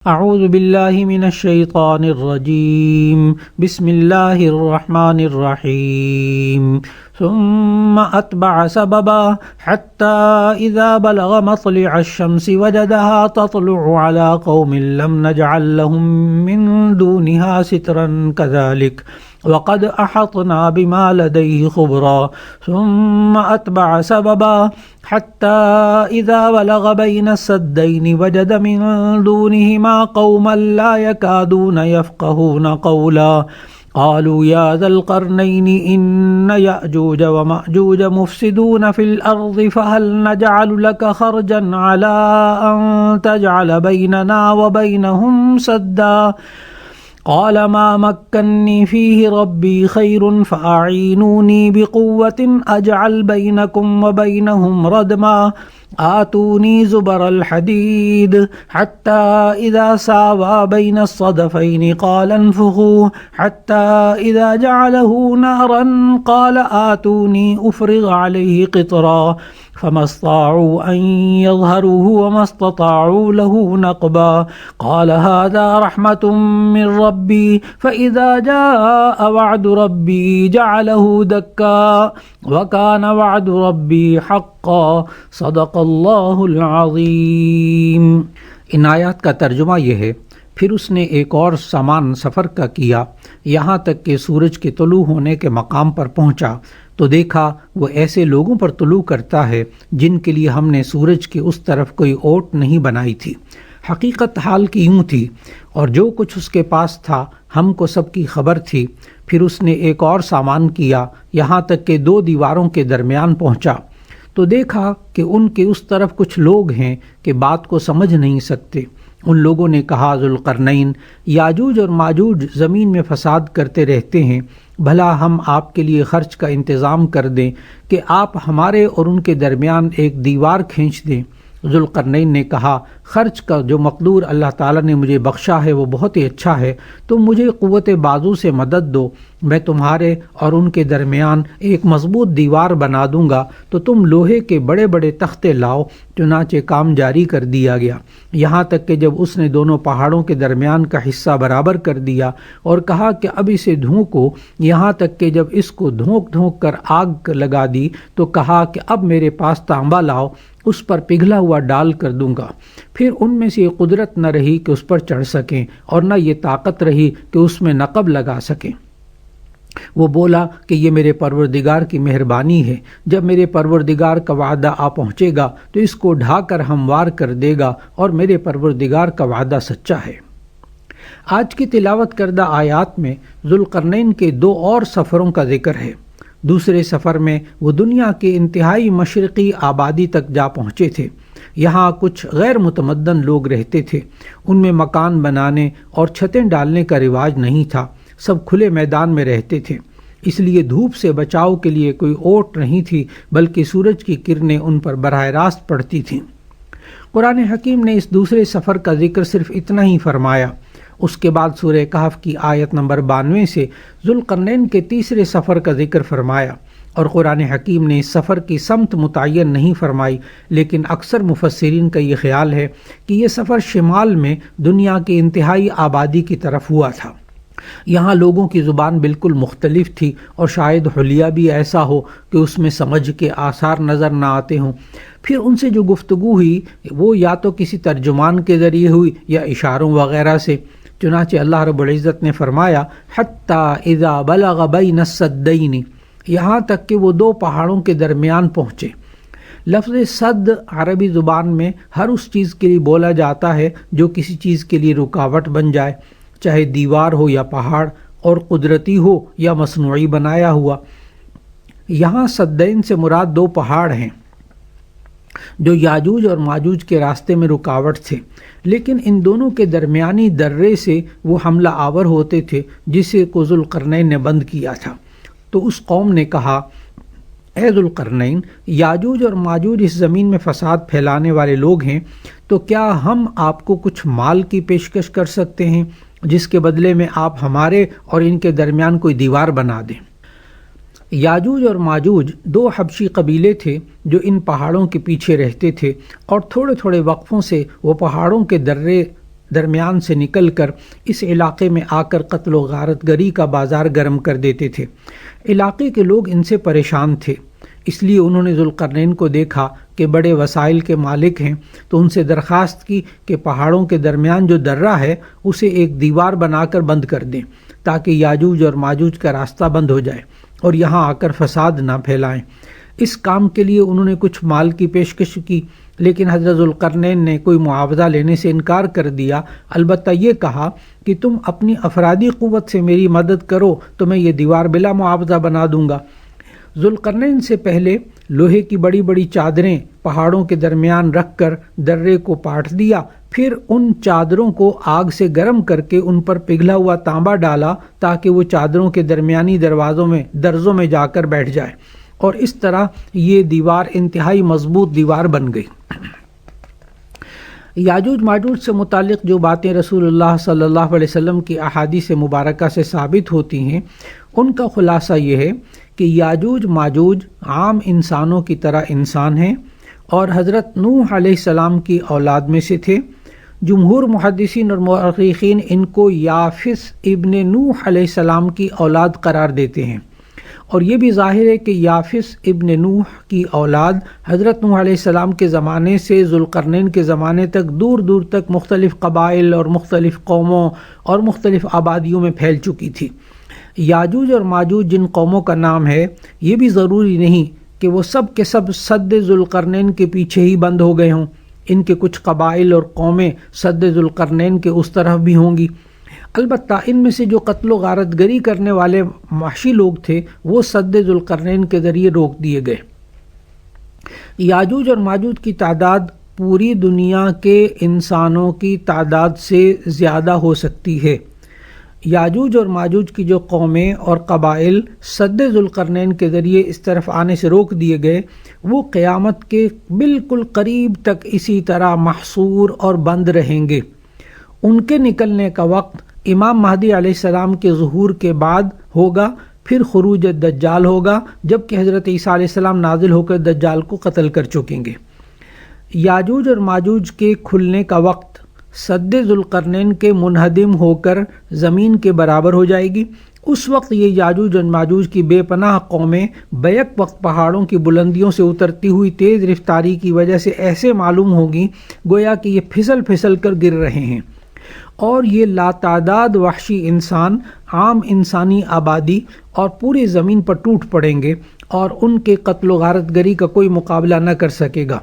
اعوذ باللہ من الشیطان الرجیم بسم اللہ الرحمن الرحیم ثم اتبع سببا حتى اذا بلغ مطلع الشمس وجدها تطلع على قوم لم نجعل لهم من دونها سترا كذلك وقد احطنا بما لديه خبرا ثم اتبع سببا حتى اذا بلغ بين السدين وجد من دونهما قوما لا يكادون يفقهون قولا قالوا يا ذا القرنين إن يأجوج ومأجوج مفسدون في الأرض فهل نجعل لك خرجا على أن تجعل بيننا وبينهم سدا قال ما مكنني فيه ربي خير فأعينوني بقوة أجعل بينكم وبينهم ردما آتوني زبر الحديد حتى إذا ساوى بين الصدفين قال انفخوا حتى إذا جعله نارا قال آتوني أفرغ عليه قطرا فما استطاعوا أن يظهروه وما استطاعوا له نقبا قال هذا رحمة من ربي فإذا جاء وعد ربي جعله دكا وكان وعد ربي حقا صدق اللہ العظیم۔ ان آیات کا ترجمہ یہ ہے، پھر اس نے ایک اور سامان سفر کا کیا یہاں تک کہ سورج کے طلوع ہونے کے مقام پر پہنچا تو دیکھا وہ ایسے لوگوں پر طلوع کرتا ہے جن کے لیے ہم نے سورج کی اس طرف کوئی اوٹ نہیں بنائی تھی۔ حقیقت حال کی یوں تھی، اور جو کچھ اس کے پاس تھا ہم کو سب کی خبر تھی۔ پھر اس نے ایک اور سامان کیا یہاں تک کہ دو دیواروں کے درمیان پہنچا تو دیکھا کہ ان کے اس طرف کچھ لوگ ہیں کہ بات کو سمجھ نہیں سکتے۔ ان لوگوں نے کہا ذوالقرنین، یاجوج اور ماجوج زمین میں فساد کرتے رہتے ہیں، بھلا ہم آپ کے لیے خرچ کا انتظام کر دیں کہ آپ ہمارے اور ان کے درمیان ایک دیوار کھینچ دیں۔ ذوالقرنین نے کہا، خرچ کا جو مقدور اللہ تعالیٰ نے مجھے بخشا ہے وہ بہت ہی اچھا ہے، تم مجھے قوت بازو سے مدد دو، میں تمہارے اور ان کے درمیان ایک مضبوط دیوار بنا دوں گا۔ تو تم لوہے کے بڑے بڑے تختے لاؤ۔ چنانچہ کام جاری کر دیا گیا، یہاں تک کہ جب اس نے دونوں پہاڑوں کے درمیان کا حصہ برابر کر دیا اور کہا کہ اب اسے دھونکو، یہاں تک کہ جب اس کو دھونک دھونک کر آگ لگا دی تو کہا کہ اب میرے پاس تانبا لاؤ، اس پر پگھلا ہوا ڈال کر دوں گا۔ پھر ان میں سے یہ قدرت نہ رہی کہ اس پر چڑھ سکیں اور نہ یہ طاقت رہی کہ اس میں نقب لگا سکیں۔ وہ بولا کہ یہ میرے پروردگار کی مہربانی ہے، جب میرے پروردگار کا وعدہ آ پہنچے گا تو اس کو ڈھا کر ہموار کر دے گا، اور میرے پروردگار کا وعدہ سچا ہے۔ آج کی تلاوت کردہ آیات میں ذوالقرنین کے دو اور سفروں کا ذکر ہے۔ دوسرے سفر میں وہ دنیا کے انتہائی مشرقی آبادی تک جا پہنچے تھے۔ یہاں کچھ غیر متمدن لوگ رہتے تھے، ان میں مکان بنانے اور چھتیں ڈالنے کا رواج نہیں تھا، سب کھلے میدان میں رہتے تھے، اس لیے دھوپ سے بچاؤ کے لیے کوئی اوٹ نہیں تھی، بلکہ سورج کی کرنیں ان پر براہ راست پڑتی تھیں۔ قرآن حکیم نے اس دوسرے سفر کا ذکر صرف اتنا ہی فرمایا۔ اس کے بعد سورہ کہف کی آیت نمبر 92 سے ذوالقرنین کے تیسرے سفر کا ذکر فرمایا، اور قرآن حکیم نے اس سفر کی سمت متعین نہیں فرمائی، لیکن اکثر مفسرین کا یہ خیال ہے کہ یہ سفر شمال میں دنیا کی انتہائی آبادی کی طرف ہوا تھا۔ یہاں لوگوں کی زبان بالکل مختلف تھی، اور شاید حلیہ بھی ایسا ہو کہ اس میں سمجھ کے آثار نظر نہ آتے ہوں۔ پھر ان سے جو گفتگو ہوئی وہ یا تو کسی ترجمان کے ذریعے ہوئی یا اشاروں وغیرہ سے۔ چنانچہ اللہ رب العزت نے فرمایا حتی اذا بلغ بین السدین، یہاں تک کہ وہ دو پہاڑوں کے درمیان پہنچے۔ لفظ صد عربی زبان میں ہر اس چیز کے لیے بولا جاتا ہے جو کسی چیز کے لیے رکاوٹ بن جائے، چاہے دیوار ہو یا پہاڑ، اور قدرتی ہو یا مصنوعی بنایا ہوا۔ یہاں سدین سے مراد دو پہاڑ ہیں جو یاجوج اور ماجوج کے راستے میں رکاوٹ تھے، لیکن ان دونوں کے درمیانی درے سے وہ حملہ آور ہوتے تھے جسے کو ذوالقرنین نے بند کیا تھا۔ تو اس قوم نے کہا، اے ذوالقرنین، یاجوج اور ماجوج اس زمین میں فساد پھیلانے والے لوگ ہیں، تو کیا ہم آپ کو کچھ مال کی پیشکش کر سکتے ہیں جس کے بدلے میں آپ ہمارے اور ان کے درمیان کوئی دیوار بنا دیں؟ یاجوج اور ماجوج دو حبشی قبیلے تھے جو ان پہاڑوں کے پیچھے رہتے تھے، اور تھوڑے تھوڑے وقفوں سے وہ پہاڑوں کے درے درمیان سے نکل کر اس علاقے میں آ کر قتل و غارت گری کا بازار گرم کر دیتے تھے۔ علاقے کے لوگ ان سے پریشان تھے، اس لیے انہوں نے ذوالقرنین کو دیکھا کہ بڑے وسائل کے مالک ہیں، تو ان سے درخواست کی کہ پہاڑوں کے درمیان جو درہ ہے اسے ایک دیوار بنا کر بند کر دیں تاکہ یاجوج اور ماجوج کا راستہ بند ہو جائے اور یہاں آ کر فساد نہ پھیلائیں۔ اس کام کے لیے انہوں نے کچھ مال کی پیشکش کی، لیکن حضرت ذوالقرنین نے کوئی معاوضہ لینے سے انکار کر دیا، البتہ یہ کہا کہ تم اپنی افرادی قوت سے میری مدد کرو تو میں یہ دیوار بلا معاوضہ بنا دوں گا۔ ذوالقرنین سے پہلے لوہے کی بڑی بڑی چادریں پہاڑوں کے درمیان رکھ کر درے کو پاٹ دیا، پھر ان چادروں کو آگ سے گرم کر کے ان پر پگھلا ہوا تانبا ڈالا تاکہ وہ چادروں کے درمیانی درزوں میں جا کر بیٹھ جائے، اور اس طرح یہ دیوار انتہائی مضبوط دیوار بن گئی۔ یاجوج ماجوج سے متعلق جو باتیں رسول اللہ صلی اللہ علیہ وسلم کی احادیث مبارکہ سے ثابت ہوتی ہیں، ان کا خلاصہ یہ ہے کہ یاجوج ماجوج عام انسانوں کی طرح انسان ہیں اور حضرت نوح علیہ السلام کی اولاد میں سے تھے۔ جمہور محدثین اور مؤرخین ان کو یافس ابن نوح علیہ السلام کی اولاد قرار دیتے ہیں، اور یہ بھی ظاہر ہے کہ یافس ابن نوح کی اولاد حضرت نوح علیہ السلام کے زمانے سے ذوالقرنین کے زمانے تک دور دور تک مختلف قبائل اور مختلف قوموں اور مختلف آبادیوں میں پھیل چکی تھی۔ یاجوج اور ماجوج جن قوموں کا نام ہے، یہ بھی ضروری نہیں کہ وہ سب کے سب سد ذوالقرنین کے پیچھے ہی بند ہو گئے ہوں، ان کے کچھ قبائل اور قومیں سد ذوالقرنین کے اس طرف بھی ہوں گی۔ البتہ ان میں سے جو قتل و غارت گری کرنے والے وحشی لوگ تھے وہ سد ذوالقرنین کے ذریعے روک دیے گئے۔ یاجوج اور ماجوج کی تعداد پوری دنیا کے انسانوں کی تعداد سے زیادہ ہو سکتی ہے۔ یاجوج اور ماجوج کی جو قومیں اور قبائل سد ذوالقرنین کے ذریعے اس طرف آنے سے روک دیے گئے، وہ قیامت کے بالکل قریب تک اسی طرح محصور اور بند رہیں گے۔ ان کے نکلنے کا وقت امام مہدی علیہ السلام کے ظہور کے بعد ہوگا، پھر خروج دجال ہوگا، جبکہ حضرت عیسیٰ علیہ السلام نازل ہو کر دجال کو قتل کر چکیں گے۔ یاجوج اور ماجوج کے کھلنے کا وقت سد ذوالقرنین کے منہدم ہو کر زمین کے برابر ہو جائے گی۔ اس وقت یہ یاجوج اور ماجوج کی بے پناہ قومیں بیک وقت پہاڑوں کی بلندیوں سے اترتی ہوئی تیز رفتاری کی وجہ سے ایسے معلوم ہوگی گویا کہ یہ پھسل پھسل کر گر رہے ہیں، اور یہ لاتعداد وحشی انسان عام انسانی آبادی اور پوری زمین پر ٹوٹ پڑیں گے اور ان کے قتل و غارت گری کا کوئی مقابلہ نہ کر سکے گا۔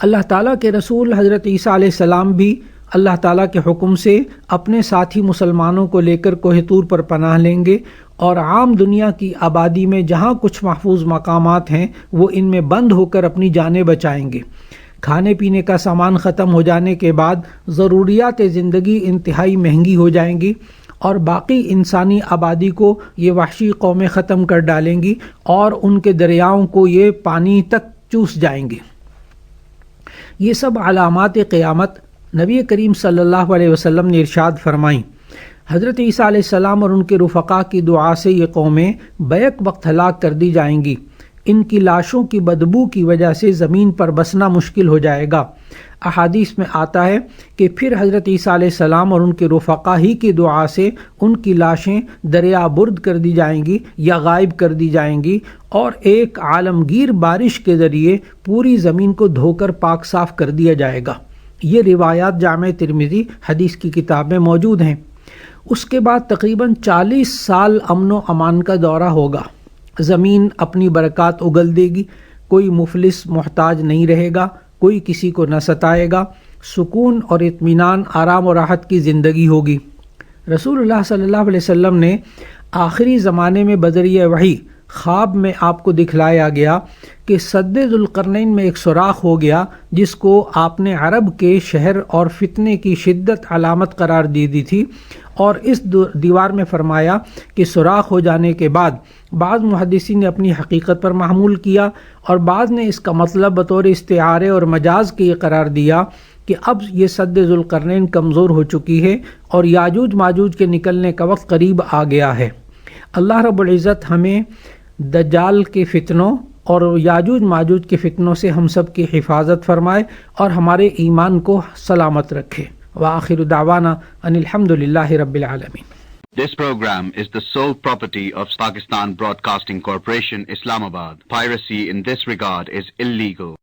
اللہ تعالیٰ کے رسول حضرت عیسیٰ علیہ السلام بھی اللہ تعالیٰ کے حکم سے اپنے ساتھی مسلمانوں کو لے کر کوہ طور پر پناہ لیں گے، اور عام دنیا کی آبادی میں جہاں کچھ محفوظ مقامات ہیں وہ ان میں بند ہو کر اپنی جانیں بچائیں گے۔ کھانے پینے کا سامان ختم ہو جانے کے بعد ضروریات زندگی انتہائی مہنگی ہو جائیں گی، اور باقی انسانی آبادی کو یہ وحشی قومیں ختم کر ڈالیں گی اور ان کے دریاؤں کو یہ پانی تک چوس جائیں گے۔ یہ سب علامات قیامت نبی کریم صلی اللہ علیہ وسلم نے ارشاد فرمائیں۔ حضرت عیسیٰ علیہ السلام اور ان کے رفقا کی دعا سے یہ قومیں بیک وقت ہلاک کر دی جائیں گی۔ ان کی لاشوں کی بدبو کی وجہ سے زمین پر بسنا مشکل ہو جائے گا۔ احادیث میں آتا ہے کہ پھر حضرت عیسیٰ علیہ السلام اور ان کے رفقا ہی کی دعا سے ان کی لاشیں دریا برد کر دی جائیں گی یا غائب کر دی جائیں گی، اور ایک عالمگیر بارش کے ذریعے پوری زمین کو دھو کر پاک صاف کر دیا جائے گا۔ یہ روایات جامع ترمذی حدیث کی کتاب میں موجود ہیں۔ اس کے بعد تقریباً 40 سال امن و امان کا دورہ ہوگا۔ زمین اپنی برکات اگل دے گی، کوئی مفلس محتاج نہیں رہے گا، کوئی کسی کو نہ ستائے گا، سکون اور اطمینان، آرام و راحت کی زندگی ہوگی۔ رسول اللہ صلی اللہ علیہ وسلم نے آخری زمانے میں بذریعہ وحی خواب میں آپ کو دکھلایا گیا کہ سد ذوالقرنین میں ایک سوراخ ہو گیا، جس کو آپ نے عرب کے شہر اور فتنے کی شدت علامت قرار دی تھی، اور اس دیوار میں فرمایا کہ سوراخ ہو جانے کے بعد بعض محدثین نے اپنی حقیقت پر محمول کیا اور بعض نے اس کا مطلب بطور استعارے اور مجاز کے یہ قرار دیا کہ اب یہ سد ذوالقرنین کمزور ہو چکی ہے اور یاجوج ماجوج کے نکلنے کا وقت قریب آ گیا ہے۔ اللہ رب العزت ہمیں دجال کے فتنوں اور یاجوج ماجوج کے فتنوں سے ہم سب کی حفاظت فرمائے اور ہمارے ایمان کو سلامت رکھے۔ وآخر دعوانا ان الحمد للہ رب العالمین. This program is the sole property of Pakistan Broadcasting Corporation, Islamabad. Piracy in this regard is illegal.